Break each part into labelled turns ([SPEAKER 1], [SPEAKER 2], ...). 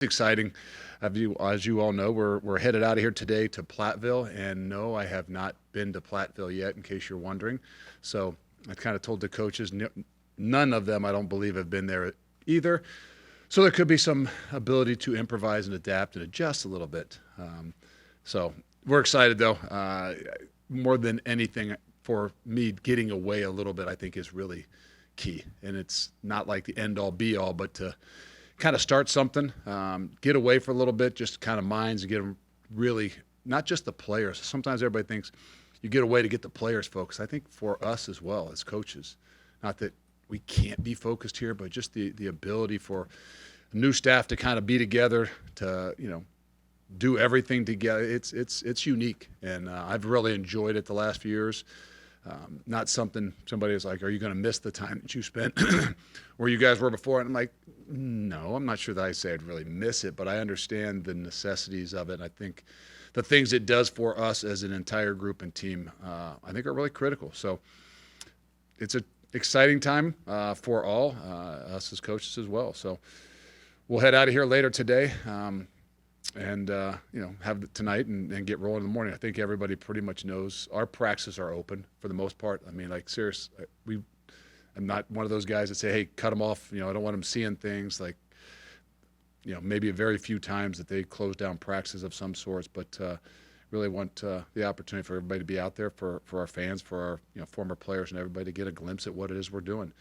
[SPEAKER 1] exciting. As you all know, we're headed out of here today to Platteville, and no, I have not been to Platteville yet, in case you're wondering. So I kind of told the coaches, none of them, I don't believe, have been there either. So there could be some ability to improvise and adapt and adjust a little bit. So we're excited, though. More than anything, for me, getting away a little bit, I think, is really key. And it's not like the end-all, be-all, but to kind of start something, get away for a little bit, just kind of minds and get them really, not just the players. Sometimes everybody thinks you get away to get the players focused. I think for us as well as coaches, not that we can't be focused here, but just the ability for new staff to kind of be together, to, do everything together. It's unique, and I've really enjoyed it the last few years. Not something somebody was like, are you going to miss the time that you spent where you guys were before? And I'm like, no, I'm not sure that I say I'd really miss it, but I understand the necessities of it. And I think the things it does for us as an entire group and team, I think are really critical. So it's an exciting time for all, us as coaches as well. So we'll head out of here later today. And have tonight and get rolling in the morning. I think everybody pretty much knows our practices are open for the most part. I mean, like, serious. I'm not one of those guys that say, hey, cut them off. I don't want them seeing things like, maybe a very few times that they close down practices of some sorts, but really want the opportunity for everybody to be out there, for our fans, for our former players and everybody to get a glimpse at what it is we're doing.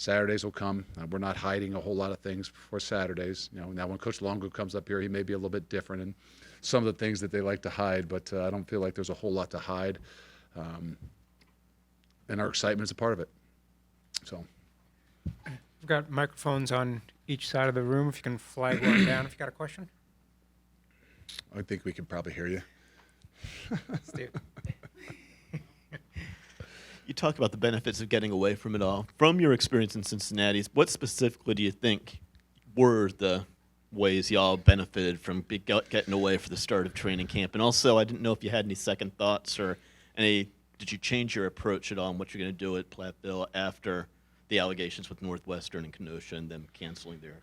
[SPEAKER 1] Saturdays will come. We're not hiding a whole lot of things for Saturdays. Now when Coach Longo comes up here, he may be a little bit different in some of the things that they like to hide, but I don't feel like there's a whole lot to hide. And our excitement is a part of it. So,
[SPEAKER 2] we've got microphones on each side of the room. If you can flag one down if you got a question.
[SPEAKER 1] I think we can probably hear you.
[SPEAKER 2] Steve.
[SPEAKER 3] You talk about the benefits of getting away from it all. From your experience in Cincinnati, what specifically do you think were the ways y'all benefited from getting away for the start of training camp? And also, I didn't know if you had any second thoughts or did you change your approach at all on what you're going to do at Platteville after the allegations with Northwestern and Kenosha and them canceling their?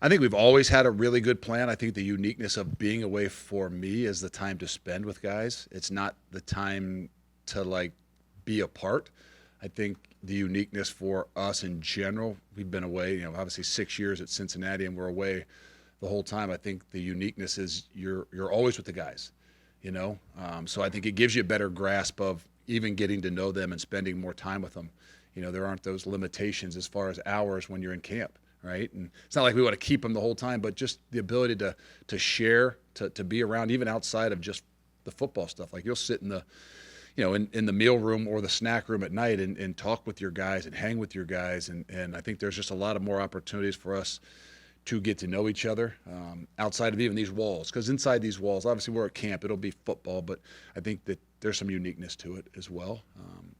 [SPEAKER 1] I think we've always had a really good plan. I think the uniqueness of being away for me is the time to spend with guys. It's not the time to, be apart. I think the uniqueness for us in general, we've been away, obviously 6 years at Cincinnati, and we're away the whole time. I think the uniqueness is you're always with the guys, So I think it gives you a better grasp of even getting to know them and spending more time with them. There aren't those limitations as far as hours when you're in camp, right? And it's not like we want to keep them the whole time, but just the ability to share, to be around, even outside of just the football stuff. Like, you'll sit in the in the meal room or the snack room at night and talk with your guys and hang with your guys. And I think there's just a lot of more opportunities for us to get to know each other outside of even these walls. Because inside these walls, obviously we're at camp, it'll be football, but I think that there's some uniqueness to it as well.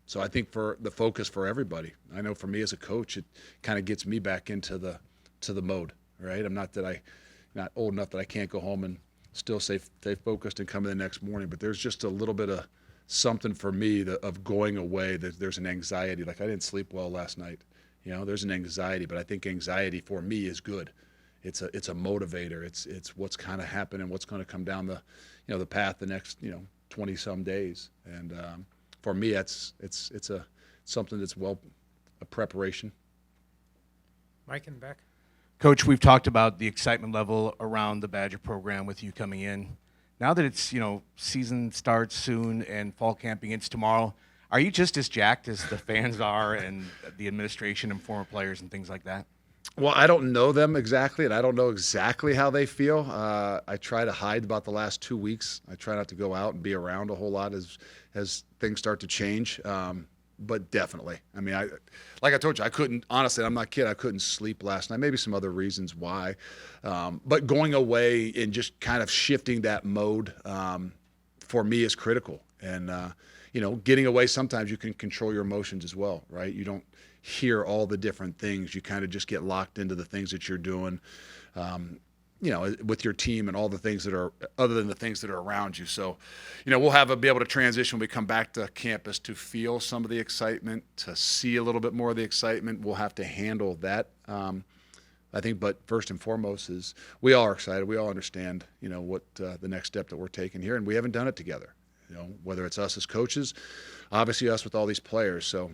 [SPEAKER 1] So I think for the focus for everybody, I know for me as a coach, it kind of gets me back into the mode, right? I'm not old enough that I can't go home and still stay focused and come in the next morning, but there's just a little bit of something for me of going away. There's an anxiety. Like, I didn't sleep well last night. There's an anxiety, but I think anxiety for me is good. It's a motivator. It's what's kind of happening, what's going to come down the path the next 20 some days. And for me, it's something that's a preparation.
[SPEAKER 2] Mike in the back.
[SPEAKER 4] Coach, we've talked about the excitement level around the Badger program with you coming in. Now that it's, season starts soon and fall camp begins tomorrow, are you just as jacked as the fans are and the administration and former players and things like that?
[SPEAKER 1] Well, I don't know them exactly, and I don't know exactly how they feel. I try to hide about the last 2 weeks. I try not to go out and be around a whole lot as things start to change. But definitely. I mean, like I told you, I couldn't, honestly, I'm not kidding, I couldn't sleep last night. Maybe some other reasons why. But going away and just kind of shifting that mode for me is critical. And, getting away, sometimes you can control your emotions as well, right? You don't hear all the different things. You kind of just get locked into the things that you're doing. With your team and all the things that are other than the things that are around you. So, we'll be able to transition when we come back to campus to feel some of the excitement, to see a little bit more of the excitement. We'll have to handle that I think, but first and foremost is we all are excited. We all understand, what the next step that we're taking here, and we haven't done it together. Whether it's us as coaches, obviously us with all these players. So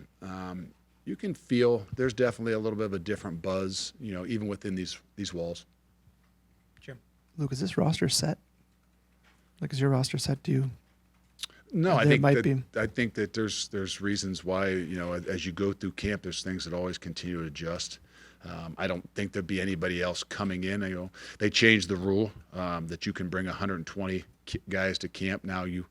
[SPEAKER 1] you can feel there's definitely a little bit of a different buzz, even within these walls.
[SPEAKER 2] Jim.
[SPEAKER 5] Luke, is this roster set? Is your roster set? Do you?
[SPEAKER 1] No, I
[SPEAKER 5] There
[SPEAKER 1] think
[SPEAKER 5] might
[SPEAKER 1] that,
[SPEAKER 5] be.
[SPEAKER 1] I think that there's reasons why, as you go through camp, there's things that always continue to adjust. I don't think there'd be anybody else coming in. They changed the rule that you can bring 120 guys to camp. Now you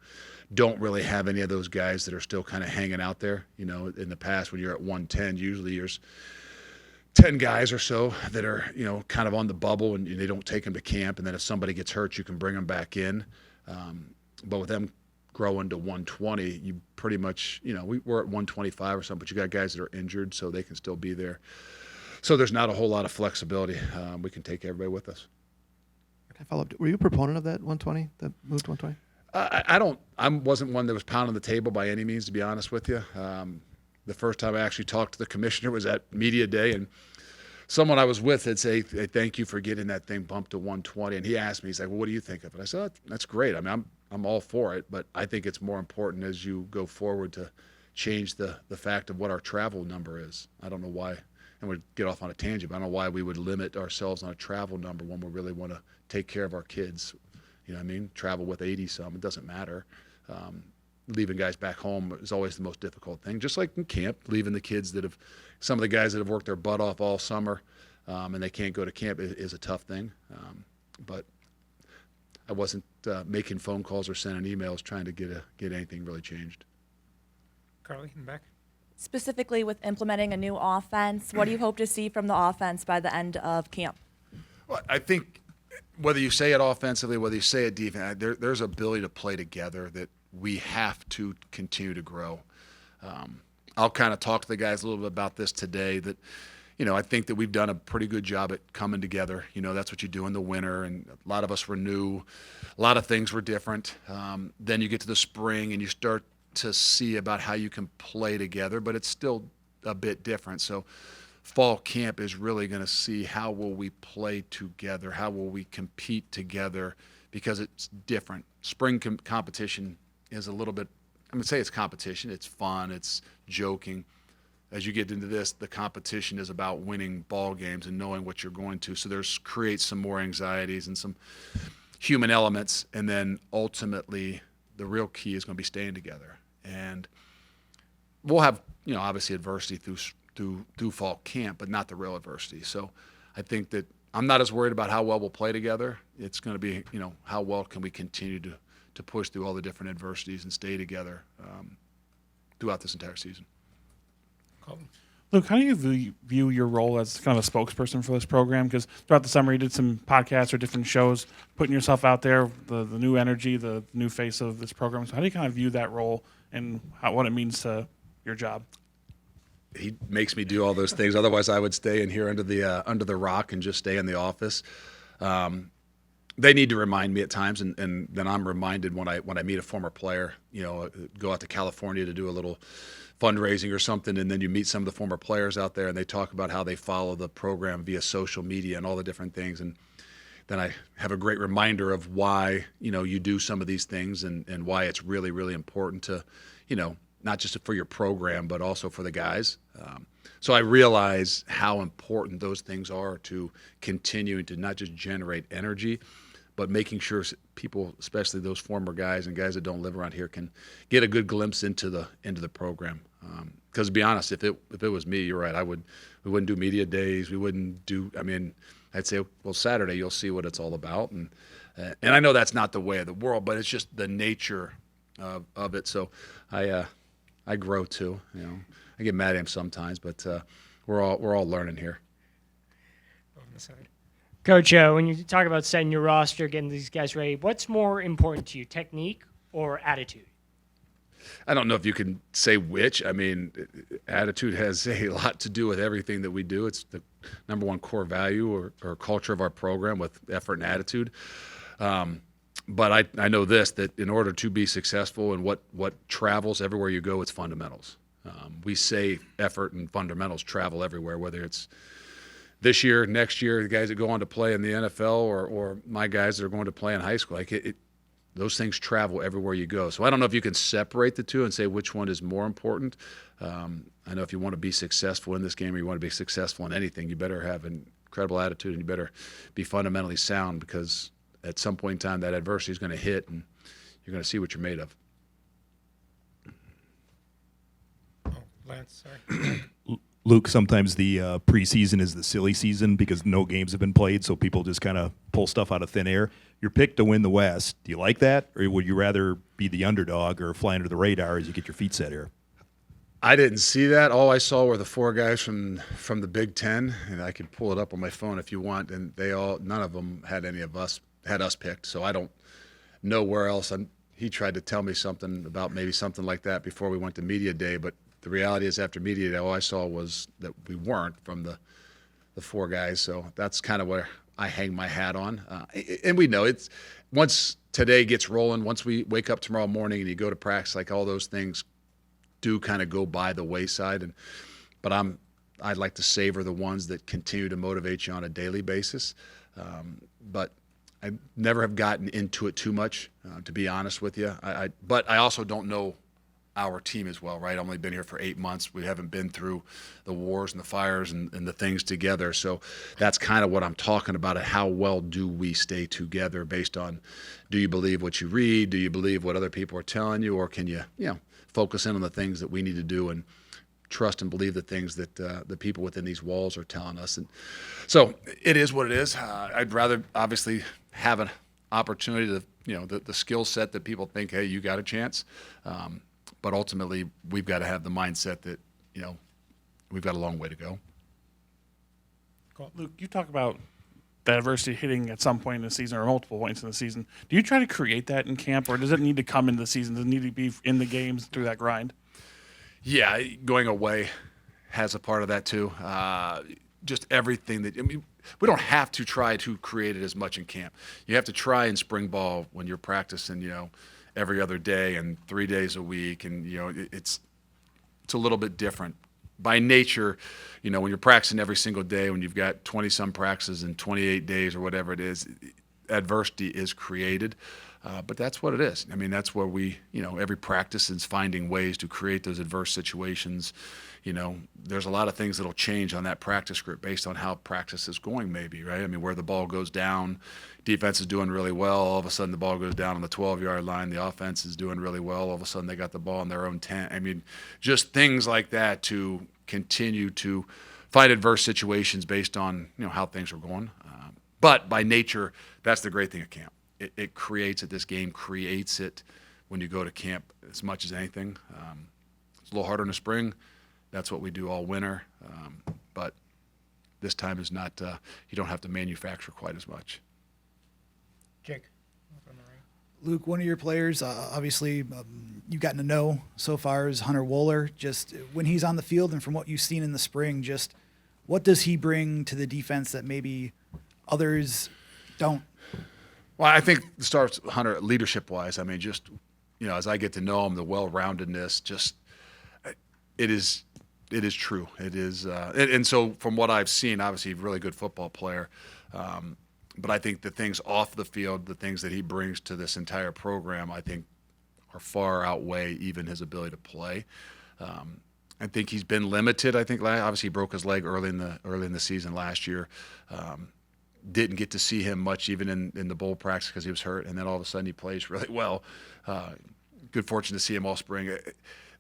[SPEAKER 1] don't really have any of those guys that are still kind of hanging out there. In the past, when you're at 110, usually there's 10 guys or so that are, kind of on the bubble, and they don't take them to camp. And then if somebody gets hurt, you can bring them back in. But with them growing to 120, you pretty much, we're at 125 or something, but you got guys that are injured, so they can still be there. So there's not a whole lot of flexibility. We can take everybody with us.
[SPEAKER 5] Can I follow up? Were you a proponent of that 120, that moved 120?
[SPEAKER 1] I wasn't one that was pounding the table by any means, to be honest with you. The first time I actually talked to the commissioner was at media day, and someone I was with had said, hey, thank you for getting that thing bumped to 120. And he asked me, he's like, well, what do you think of it? I said, that's great. I mean, I'm all for it, but I think it's more important as you go forward to change the fact of what our travel number is. I don't know why. And we'd get off on a tangent, but I don't know why we would limit ourselves on a travel number when we really want to take care of our kids. You know what I mean? Travel with 80-some, it doesn't matter. Leaving guys back home is always the most difficult thing. Just like in camp, leaving the kids some of the guys that have worked their butt off all summer and they can't go to camp is a tough thing. But I wasn't making phone calls or sending emails trying to get anything really changed.
[SPEAKER 2] Carly, in the back.
[SPEAKER 6] Specifically with implementing a new offense, what do you hope to see from the offense by the end of camp?
[SPEAKER 1] Well, I think whether you say it offensively, whether you say it defensively, there's ability to play together that we have to continue to grow. I'll kind of talk to the guys a little bit about this today that, I think that we've done a pretty good job at coming together. That's what you do in the winter, and a lot of us were new. A lot of things were different. Then you get to the spring and you start to see about how you can play together, but it's still a bit different. So fall camp is really going to see how will we play together, how will we compete together, because it's different. Spring competition is a little bit, I'm going to say it's competition, it's fun, it's joking. As you get into this, the competition is about winning ball games and knowing what you're going to. So creates some more anxieties and some human elements, and then ultimately the real key is going to be staying together. And we'll have, obviously adversity through fall camp, but not the real adversity. So I think that I'm not as worried about how well we'll play together. It's going to be, how well can we continue to push through all the different adversities and stay together throughout this entire season.
[SPEAKER 2] Colton.
[SPEAKER 7] Luke, how do you view your role as kind of a spokesperson for this program? Because throughout the summer you did some podcasts or different shows, putting yourself out there, the new energy, the new face of this program. So how do you kind of view that role and what it means to your job?
[SPEAKER 1] He makes me do all those things. Otherwise, I would stay in here under the rock and just stay in the office. They need to remind me at times, and then I'm reminded when I meet a former player. Go out to California to do a little fundraising or something, and then you meet some of the former players out there, and they talk about how they follow the program via social media and all the different things. And then I have a great reminder of why you do some of these things and why it's really, really important to not just for your program, but also for the guys. So I realize how important those things are to continuing to not just generate energy, but making sure people, especially those former guys and guys that don't live around here, can get a good glimpse into the program. Because to be honest, if it was me, you're right, we wouldn't do media days. We wouldn't do. I mean, I'd say, well, Saturday you'll see what it's all about, and I know that's not the way of the world, but it's just the nature of it. So I grow too. I get mad at him sometimes, but we're all learning here.
[SPEAKER 2] Over on the side.
[SPEAKER 8] Coach, when you talk about setting your roster, getting these guys ready, what's more important to you, technique or attitude?
[SPEAKER 1] I don't know if you can say which. I mean, attitude has a lot to do with everything that we do. It's the number one core value or culture of our program, with effort and attitude. But I know this, that in order to be successful and what travels everywhere you go, it's fundamentals. We say effort and fundamentals travel everywhere, whether it's this year, next year, the guys that go on to play in the NFL or my guys that are going to play in high school, like those things travel everywhere you go. So I don't know if you can separate the two and say which one is more important. I know if you want to be successful in this game or you want to be successful in anything, you better have an incredible attitude and you better be fundamentally sound, because at some point in time that adversity is going to hit and you're going to see what you're made of.
[SPEAKER 2] Oh, Lance, sorry.
[SPEAKER 9] Luke, sometimes the preseason is the silly season because no games have been played, so people just kind of pull stuff out of thin air. You're picked to win the West. Do you like that, or would you rather be the underdog or fly under the radar as you get your feet set here?
[SPEAKER 1] I didn't see that. All I saw were the 4 guys from the Big Ten, and I could pull it up on my phone if you want. And none of them had us picked. So I don't know where else. He tried to tell me something about maybe something like that before we went to media day, but the reality is after media day, all I saw was that we weren't from the 4 guys. So that's kind of where I hang my hat on. And we know it's once today gets rolling, once we wake up tomorrow morning and you go to practice, like all those things do kind of go by the wayside. But I'd like to savor the ones that continue to motivate you on a daily basis. But I never have gotten into it too much, to be honest with you. But I also don't know our team as well, right? I've only been here for 8 months. We haven't been through the wars and the fires and the things together. So that's kind of what I'm talking about. How well do we stay together based on, do you believe what you read? Do you believe what other people are telling you? Or can you focus in on the things that we need to do and trust and believe the things that the people within these walls are telling us? And so it is what it is. I'd rather obviously have an opportunity to, the skill set that people think, hey, you got a chance. But ultimately, we've got to have the mindset that, we've got a long way to go.
[SPEAKER 7] Cool. Luke, you talk about the adversity hitting at some point in the season or multiple points in the season. Do you try to create that in camp, or does it need to come into the season? Does it need to be in the games through that grind?
[SPEAKER 1] Yeah, going away has a part of that too. Just everything we don't have to try to create it as much in camp. You have to try in spring ball when you're practicing, every other day and 3 days a week, and it's a little bit different by nature. When you're practicing every single day, when you've got 20 some practices in 28 days or whatever it is, adversity is created. But that's what it is. I mean, that's where we, every practice is finding ways to create those adverse situations. There's a lot of things that'll change on that practice script based on how practice is going, maybe, right? I mean, where the ball goes down, defense is doing really well. All of a sudden, the ball goes down on the 12-yard line. The offense is doing really well. All of a sudden, they got the ball in their own 10. I mean, just things like that to continue to fight adverse situations based on, how things are going. But by nature, that's the great thing at camp. It creates it. This game creates it when you go to camp as much as anything. It's a little harder in the spring. That's what we do all winter. But this time is not, you don't have to manufacture quite as much.
[SPEAKER 2] Jake.
[SPEAKER 10] Luke, one of your players, obviously you've gotten to know so far is Hunter Wohler. Just when he's on the field and from what you've seen in the spring, just what does he bring to the defense that maybe others don't?
[SPEAKER 1] Well, I think it starts Hunter leadership-wise. I mean, just, as I get to know him, the well-roundedness, just it is true. It is, and so from what I've seen, obviously a really good football player. But I think the things off the field, the things that he brings to this entire program, I think are far outweigh even his ability to play. I think he's been limited. I think obviously he broke his leg early in the season last year. Didn't get to see him much even in the bowl practice because he was hurt, and then all of a sudden he plays really well. Good fortune to see him all spring.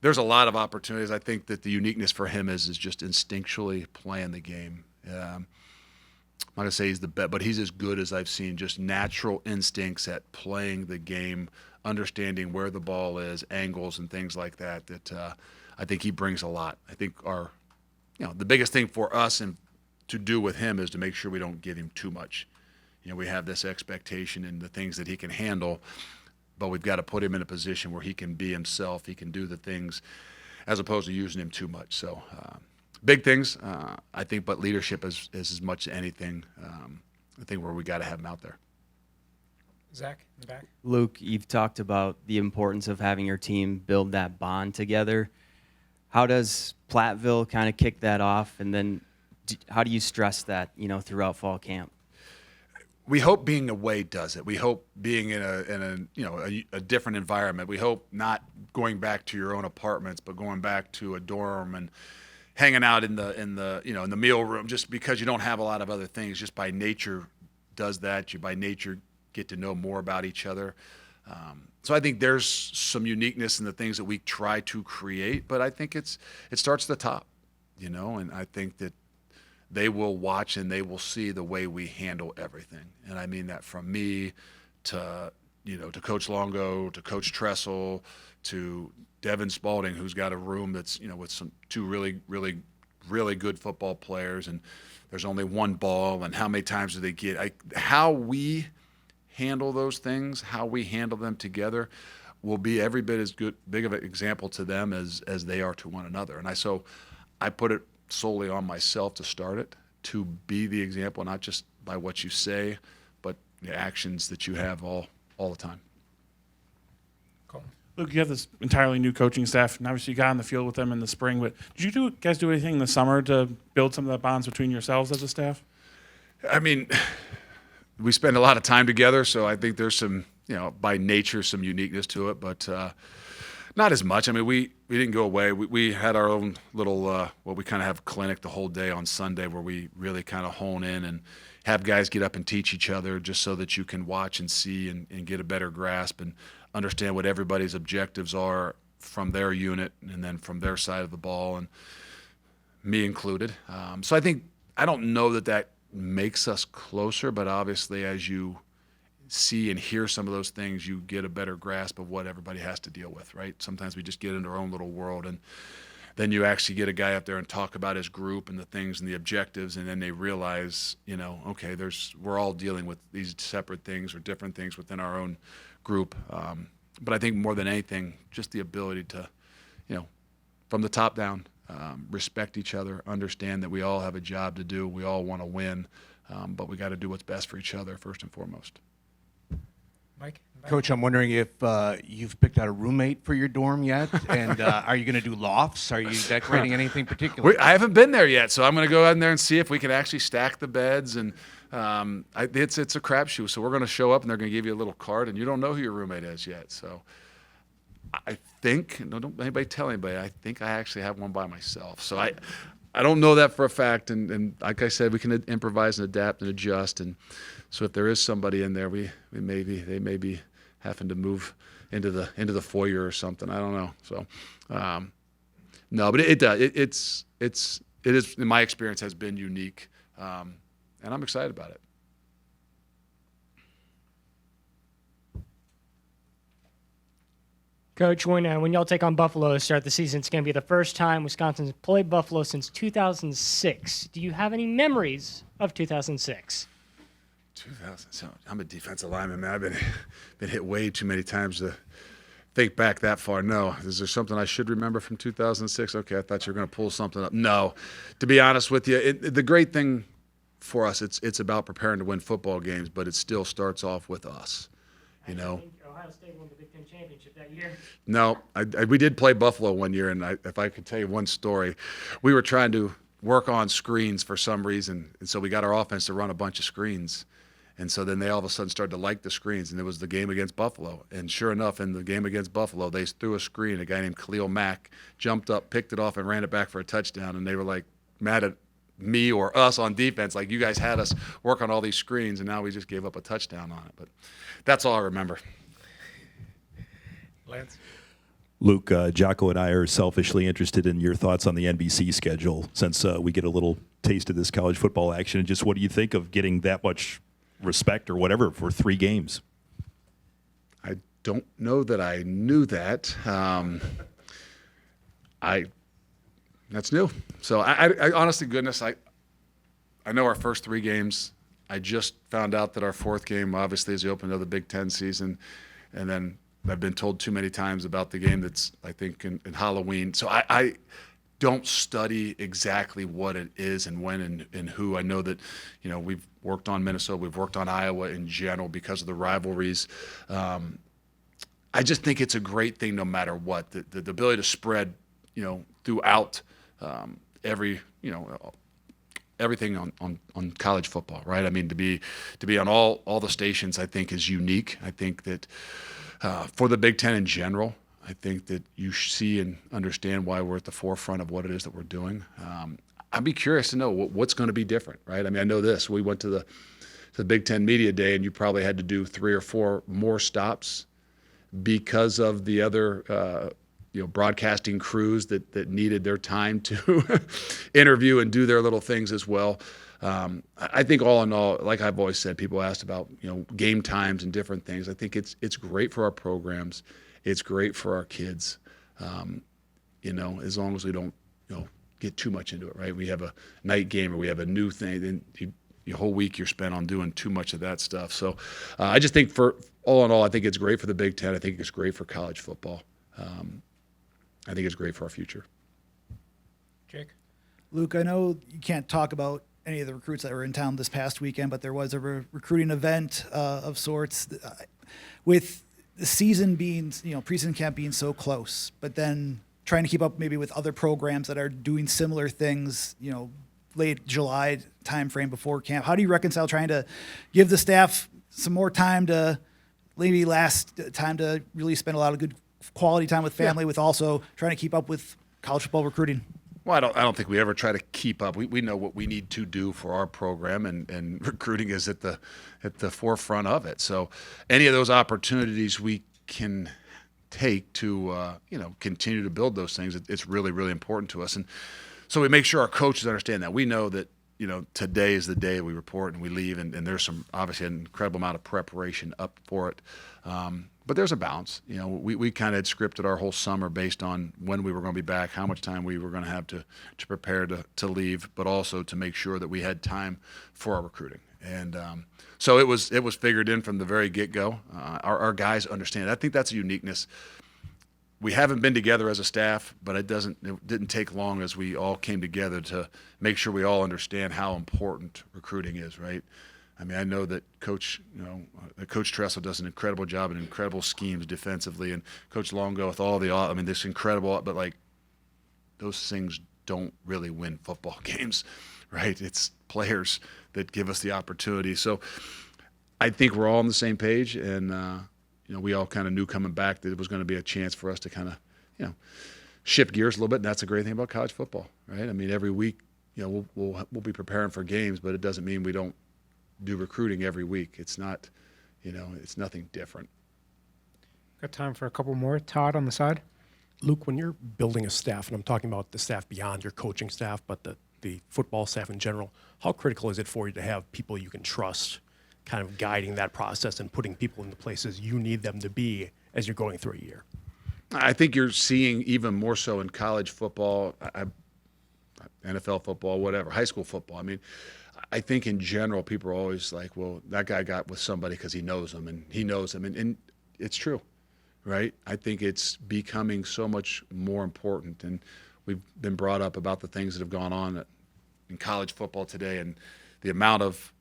[SPEAKER 1] There's a lot of opportunities. I think that the uniqueness for him is just instinctually playing the game. I'm not going to say he's the best, but he's as good as I've seen, just natural instincts at playing the game, understanding where the ball is, angles and things like that, I think he brings a lot. I think the biggest thing for us and to do with him is to make sure we don't give him too much. We have this expectation and the things that he can handle, but we've got to put him in a position where he can be himself, he can do the things, as opposed to using him too much. So big things, I think, but leadership is as much as anything, I think where we got to have him out there.
[SPEAKER 2] Zach, in the back.
[SPEAKER 11] Luke, you've talked about the importance of having your team build that bond together. How does Platteville kind of kick that off? And then how do you stress that, throughout fall camp?
[SPEAKER 1] We hope being away does it. We hope being in a different environment. We hope not going back to your own apartments, but going back to a dorm and hanging out in the meal room, just because you don't have a lot of other things. Just by nature does that. You by nature get to know more about each other. So I think there's some uniqueness in the things that we try to create, but I think it starts at the top, and I think that they will watch and they will see the way we handle everything. And I mean that from me to Coach Longo, to Coach Tressel, to Devin Spalding, who's got a room that's, with two really, really, really good football players, and there's only one ball, and how many times do they get? How we handle those things, how we handle them together, will be every bit as big of an example to them as they are to one another. And I put it solely on myself to start it, to be the example, not just by what you say, but the actions that you have all the time.
[SPEAKER 2] Cool.
[SPEAKER 7] Luke, you have this entirely new coaching staff, and obviously you got on the field with them in the spring, but did you guys do anything in the summer to build some of the bonds between yourselves as a staff?
[SPEAKER 1] I mean, we spend a lot of time together, so I think there's some, by nature, some uniqueness to it, but not as much. I mean, we didn't go away. We had our own little, we kind of have clinic the whole day on Sunday where we really kind of hone in and have guys get up and teach each other, just so that you can watch and see and get a better grasp and understand what everybody's objectives are from their unit and then from their side of the ball, and me included. So I don't know that makes us closer, but obviously as you see and hear some of those things, you get a better grasp of what everybody has to deal with, right? Sometimes we just get in our own little world, and then you actually get a guy up there and talk about his group and the things and the objectives, and then they realize, okay, we're all dealing with these separate things or different things within our own group. But I think more than anything, just the ability to, from the top down, respect each other, understand that we all have a job to do, we all want to win, but we got to do what's best for each other first and foremost.
[SPEAKER 2] Mike?
[SPEAKER 4] Coach, I'm wondering if you've picked out a roommate for your dorm yet, and are you going to do lofts? Are you decorating anything particular?
[SPEAKER 1] I haven't been there yet, so I'm going to go out in there and see if we can actually stack the beds, and it's a crapshoot. So we're going to show up, and they're going to give you a little card, and you don't know who your roommate is yet. So I think, don't anybody tell anybody, I think I actually have one by myself. So I don't know that for a fact, and like I said, we can improvise and adapt and adjust, and so if there is somebody in there, they may be having to move into the foyer or something. I don't know. So no, but it does. It is, in my experience, has been unique, and I'm excited about it.
[SPEAKER 8] Coach, when y'all take on Buffalo to start the season, it's going to be the first time Wisconsin's played Buffalo since 2006. Do you have any memories of 2006?
[SPEAKER 1] 2000. So I'm a defensive lineman, man. I've been hit way too many times to think back that far. No. Is there something I should remember from 2006? Okay, I thought you were going to pull something up. No. To be honest with you, the great thing for us, it's about preparing to win football games, but it still starts off with us.
[SPEAKER 8] I think Ohio State won the Big Ten championship that year.
[SPEAKER 1] No, we did play Buffalo one year, and if I could tell you one story, we were trying to work on screens for some reason, and so we got our offense to run a bunch of screens. And so then they all of a sudden started to like the screens, and it was the game against Buffalo. And sure enough, in the game against Buffalo, they threw a screen. A guy named Khalil Mack jumped up, picked it off, and ran it back for a touchdown. And they were like mad at me or us on defense, like you guys had us work on all these screens, and now we just gave up a touchdown on it. But that's all I remember.
[SPEAKER 2] Lance?
[SPEAKER 9] Luke, Jocko and I are selfishly interested in your thoughts on the NBC schedule, since we get a little taste of this college football action. And just what do you think of getting that much respect or whatever for 3 games?
[SPEAKER 1] I don't know that I knew that. That's new. So I honestly, goodness, I know our first 3 games. I just found out that our 4th game obviously is the opening of the Big Ten season, and then I've been told too many times about the game that's, I think, in Halloween. So I don't study exactly what it is and when and who. I know that, we've worked on Minnesota, we've worked on Iowa in general because of the rivalries. I just think it's a great thing no matter what. The ability to spread, throughout every, everything on college football, right? I mean, to be on all the stations, I think is unique. I think that for the Big Ten in general, I think that you see and understand why we're at the forefront of what it is that we're doing. I'd be curious to know what's going to be different, right? I mean, I know this. We went to the Big Ten Media Day, and you probably had to do 3 or 4 more stops because of the other broadcasting crews that needed their time to interview and do their little things as well. I think all in all, like I've always said, people asked about game times and different things. I think it's great for our programs. It's great for our kids. As long as we don't get too much into it, right? We have a night game or we have a new thing, then your whole week you're spent on doing too much of that stuff. So I just think for all in all, I think it's great for the Big Ten. I think it's great for college football. I think it's great for our future.
[SPEAKER 2] Jake?
[SPEAKER 10] Luke, I know you can't talk about any of the recruits that were in town this past weekend, but there was a recruiting event of sorts. With the season being, preseason camp being so close, but then trying to keep up maybe with other programs that are doing similar things, late July timeframe before camp. How do you reconcile trying to give the staff some more time to maybe last time to really spend a lot of good quality time with family, with also trying to keep up with college football recruiting?
[SPEAKER 1] Well, I don't think we ever try to keep up. We know what we need to do for our program, and recruiting is at the forefront of it. So any of those opportunities we can take to continue to build those things, it's really, really important to us. And so we make sure our coaches understand that. We know that today is the day we report and we leave, and there's some obviously an incredible amount of preparation up for it. But there's a balance. We kind of had scripted our whole summer based on when we were going to be back, how much time we were going to have to prepare to leave, but also to make sure that we had time for our recruiting. And so it was figured in from the very get-go. Our guys understand. I think that's a uniqueness. We haven't been together as a staff, but it didn't take long as we all came together to make sure we all understand how important recruiting is, right? I mean, I know that Coach Tressel does an incredible job and incredible schemes defensively, and Coach Longo with all this incredible, but like those things don't really win football games, right? It's players that give us the opportunity. So I think we're all on the same page, and we all kind of knew coming back that it was going to be a chance for us to kind of shift gears a little bit. And that's a great thing about college football, right? I mean, every week we'll be preparing for games, but it doesn't mean we don't do recruiting every week. It's not, it's nothing different.
[SPEAKER 2] Got time for a couple more. Todd on the side.
[SPEAKER 12] Luke, when you're building a staff, and I'm talking about the staff beyond your coaching staff, but the football staff in general, how critical is it for you to have people you can trust kind of guiding that process and putting people in the places you need them to be as you're going through a year?
[SPEAKER 1] I think you're seeing even more so in college football, NFL football, whatever, high school football. I mean, I think in general, people are always like, well, that guy got with somebody because he knows them, and he knows them. And it's true, right? I think it's becoming so much more important. And we've been brought up about the things that have gone on in college football today and the amount of,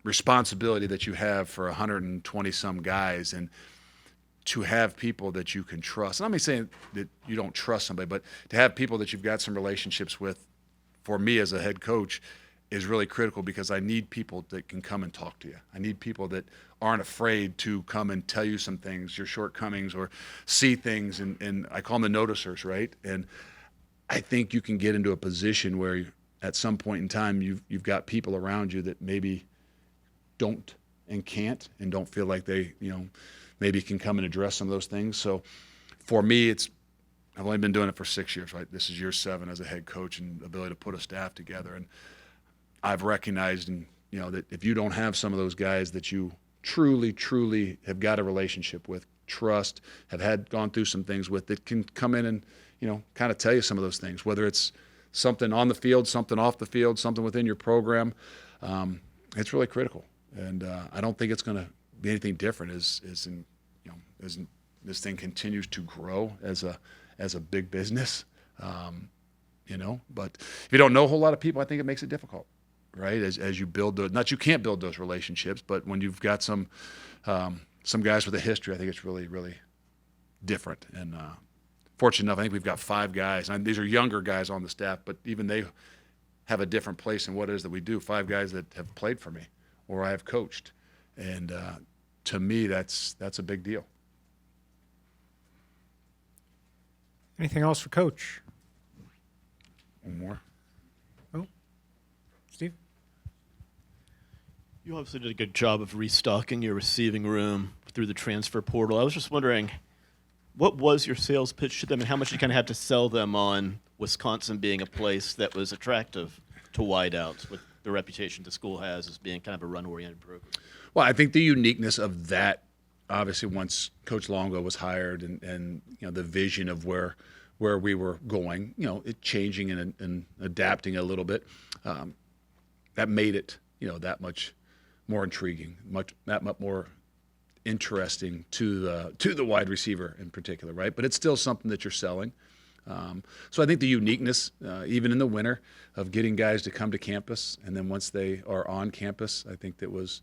[SPEAKER 1] responsibility that you have for 120-some guys, and to have people that you can trust. And I'm not saying that you don't trust somebody, but to have people that you've got some relationships with, for me as a head coach, is really critical, because I need people that can come and talk to you. I need people that aren't afraid to come and tell you some things, your shortcomings, or see things, and I call them the noticers, right? And I think you can get into a position where at some point in time you've got people around you that maybe don't and can't and don't feel like they, maybe can come and address some of those things. So for me, I've only been doing it for 6 years, right? This is year 7 as a head coach, and ability to put a staff together. And I've recognized, that if you don't have some of those guys that you truly, truly have got a relationship with, trust, have gone through some things with, that can come in and, kind of tell you some of those things, whether it's something on the field, something off the field, something within your program, it's really critical. And I don't think it's going to be anything different as this thing continues to grow as a big business, But if you don't know a whole lot of people, I think it makes it difficult, right? As you build those, you can't build those relationships, but when you've got some guys with a history, I think it's really, really different. And fortunate enough, I think we've got 5 guys, and these are younger guys on the staff, but even they have a different place in what it is that we do. 5 guys that have played for me or I have coached. And to me, that's a big deal.
[SPEAKER 2] Anything else for Coach?
[SPEAKER 1] One more.
[SPEAKER 2] Oh, Steve?
[SPEAKER 3] You obviously did a good job of restocking your receiving room through the transfer portal. I was just wondering, what was your sales pitch to them, and how much you kind of had to sell them on Wisconsin being a place that was attractive to wideouts with the reputation the school has as being kind of a run-oriented program?
[SPEAKER 1] Well, I think the uniqueness of that, obviously, once Coach Longo was hired, and the vision of where we were going, it changing and adapting a little bit, that made it that much more intriguing, that much more interesting to the wide receiver in particular, right? But it's still something that you're selling. So I think the uniqueness, even in the winter, of getting guys to come to campus, and then once they are on campus, I think that was,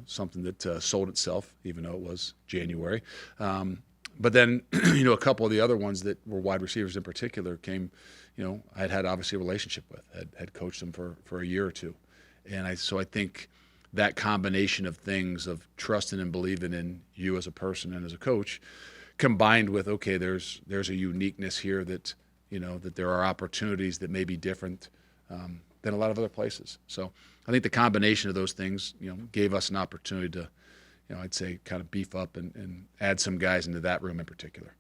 [SPEAKER 1] something that sold itself, even though it was January. But then, a couple of the other ones that were wide receivers in particular came, I had obviously a relationship with, had coached them for a year or two. And so I think that combination of things of trusting and believing in you as a person and as a coach, combined with, okay, there's a uniqueness here that, that there are opportunities that may be different than a lot of other places. So I think the combination of those things, gave us an opportunity to, I'd say kind of beef up and add some guys into that room in particular.